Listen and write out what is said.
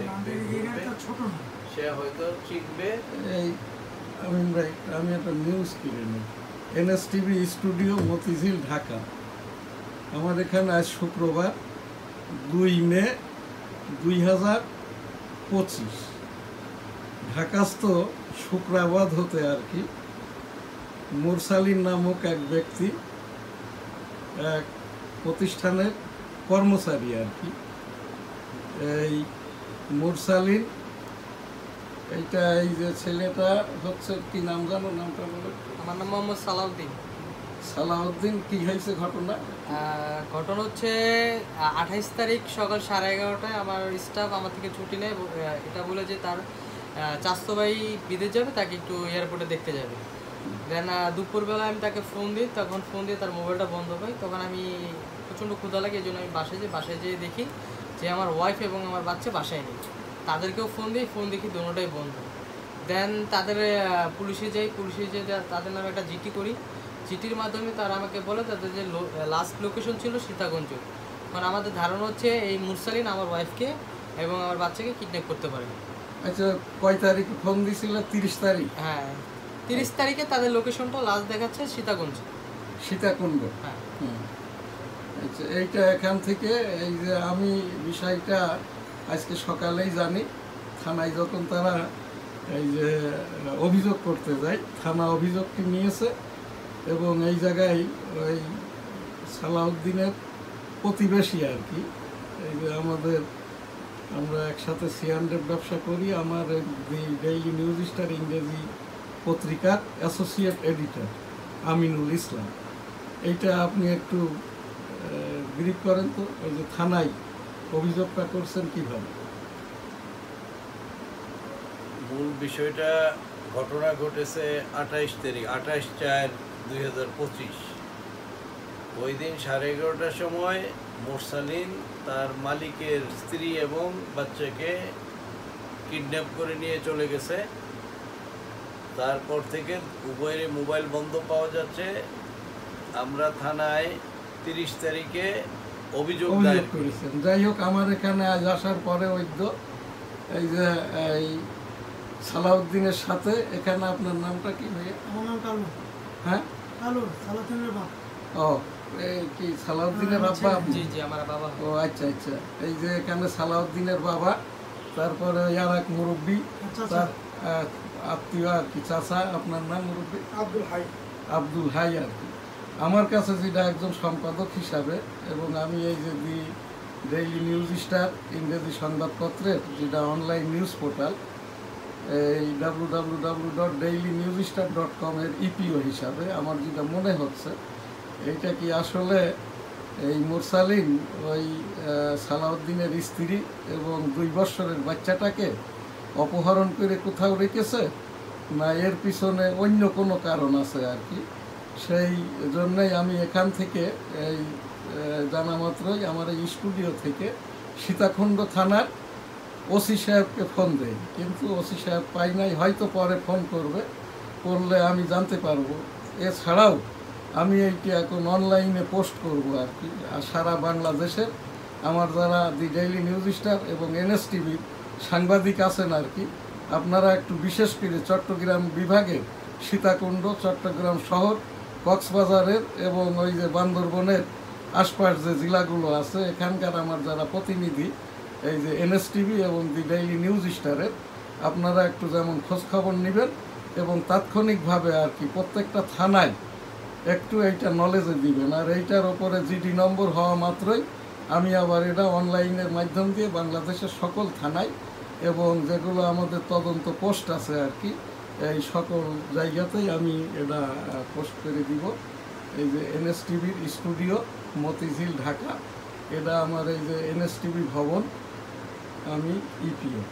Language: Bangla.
দেখবে সে হয়তো শিখবে। এই আমি একটা নিউজ কিনে নিই। এনএসটিভি স্টুডিও মতিঝিল ঢাকা। আমার এখানে আজ শুক্রবার 2 মে 2025 ঢাকাস্থ শুক্রাবাদ হতে আর কি মুরসালিন নামক এক ব্যক্তি এক প্রতিষ্ঠানের কর্মচারী আর কি। এই মুরসালিন এইটা এই যে ছেলেটা হচ্ছে কি নাম জানো? নামটা বলো। আমার নাম মোহাম্মদ সালাউদ্দিন। সালাউদ্দিন, কি হয়েছে ঘটনা? ঘটনা হচ্ছে 28 তারিখ সকাল 11:30টায় আমার স্টাফ আমার থেকে ছুটি নেয়, এটা বলে যে তার চাচাতো ভাই বিদেশ যাবে, তাকে একটু এয়ারপোর্টে দেখতে যাবে। দেন দুপুরবেলা আমি তাকে ফোন দিই, তখন ফোন দিয়ে তার মোবাইলটা বন্ধ পাই। তখন আমি প্রচণ্ড ক্ষুধা লাগে, এই জন্য আমি বাসায় যেয়ে দেখি যে আমার ওয়াইফ এবং আমার বাচ্চা বাসায় নেই। তাদেরকেও ফোন দেখি দুটোটাই বন্ধ। দেন তাদের পুলিশে যাই তাদের নামে একটা জিটি করি। জিটির মাধ্যমে তারা আমাকে বলে তাদের যে লাস্ট লোকেশন ছিল সীতাকুণ্ড। কারণ আমাদের ধারণা হচ্ছে এই মুরসালিন আমার ওয়াইফকে এবং আমার বাচ্চাকে কিডন্যাপ করতে পারে। আচ্ছা, কয় তারিখ ফোন দিছিল? 30 তারিখ। হ্যাঁ, 30 তারিখে তাদের লোকেশনটা লাস্ট দেখাচ্ছে সীতাকুণ্ড। হ্যাঁ। আচ্ছা, এইটা এখান থেকে এই যে আমি বিষয়টা আজকে সকালেই জানি। থানায় যখন তারা এই যে অভিযোগ করতে যায়, থানা অভিযোগটি নিয়েছে এবং এই জায়গায় ওই সালাউদ্দিনের প্রতিবেশী আর কি, এই যে আমরা একসাথে সিয়ান্ডের ব্যবসা করি, আমার ডেইলি নিউজ স্টার ইংরেজি পত্রিকার অ্যাসোসিয়েট এডিটর আমিনুল ইসলাম। এইটা আপনি একটু ব্রিফ করেন তো, এই যে থানায় অভিযোগটা করছেন কিভাবে? মূল বিষয়টা ঘটনা ঘটেছে 28/4/2025। ওই দিন 11:30টার সময় মুরসালিন তার মালিকের স্ত্রী এবং বাচ্চাকে কিডন্যাপ করে নিয়ে চলে গেছে। তারপর থেকে উভয়েরই মোবাইল বন্ধ পাওয়া যাচ্ছে। আমরা থানায় 30 তারিখে অভিযোগ করেছেন। যাই হোক, আমার এখানে আজ আসার পরে এই যে এই সালাউদ্দিনের সাথে এখানে আপনার নামটা কি ভাইয়া? আমার নাম কালু। হ্যাঁ, কালু, সালাউদ্দিনের বাবা। ও, এই কি সালাউদ্দিনের বাবা? জি জি, আমার বাবা। ও আচ্ছা আচ্ছা। এই যে এখানে সালাউদ্দিনের বাবা, তারপরে আর এক মুরব্বী, তার আত্মীয় আর কি, চাচা। আপনার নাম মুরব্বী? আব্দুল হাই আর কি। আমার কাছে যেটা একজন সম্পাদক হিসাবে, এবং আমি এই যে ডেইলি নিউজ স্টার ইংরেজি সংবাদপত্রের যেটা অনলাইন নিউজ পোর্টাল, এই www.dailynewsstar.com এর ইপিও হিসাবে আমার যেটা মনে হচ্ছে, এইটা কি আসলে এই মুরসালিন ওই সালাউদ্দিনের স্ত্রী এবং 2 বছরের বাচ্চাটাকে অপহরণ করে কোথাও রেখেছে, না এর পিছনে অন্য কোনো কারণ আছে আর কি। সেই জন্যই আমি এখান থেকে এই জানা মাত্রই আমার এই স্টুডিও থেকে সীতাকুণ্ড থানার ওসি সাহেবকে ফোন দেই, কিন্তু ওসি সাহেব পাই নাই। হয়তো পরে ফোন করলে আমি জানতে পারবো। এছাড়াও আমি এইটি এখন অনলাইনে পোস্ট করব আর কি। আর সারা বাংলাদেশের আমার যারা ডেইলি নিউজ স্টার এবং এনএসটিভির সাংবাদিক আছেন আর কি, আপনারা একটু বিশেষ করে চট্টগ্রাম বিভাগের সীতাকুণ্ড, চট্টগ্রাম শহর, কক্সবাজারের এবং ওই যে বান্দরবনের আশপাশ যে জেলাগুলো আছে, এখানকার আমার যারা প্রতিনিধি এই যে এনএসটিভি এবং ডেইলি নিউজ স্টারের, আপনারা একটু যেমন খোঁজখবর নেবেন এবং তাৎক্ষণিকভাবে আর কি প্রত্যেকটা থানায় একটু এইটা নলেজে দিবেন। আর এইটার ওপরে জিডি নম্বর হওয়া মাত্রই আমি আবার এটা অনলাইনের মাধ্যম দিয়ে বাংলাদেশের সকল থানায় এবং যেগুলো আমাদের তদন্ত পোস্ট আছে আর কি, এই সকল জায়গাতেই আমি এটা পোস্ট করে দিব। এই যে এনএসটিভির স্টুডিও মতিঝিল ঢাকা, এটা আমার এই যে এনএসটিভি ভবন, আমি ইপিও।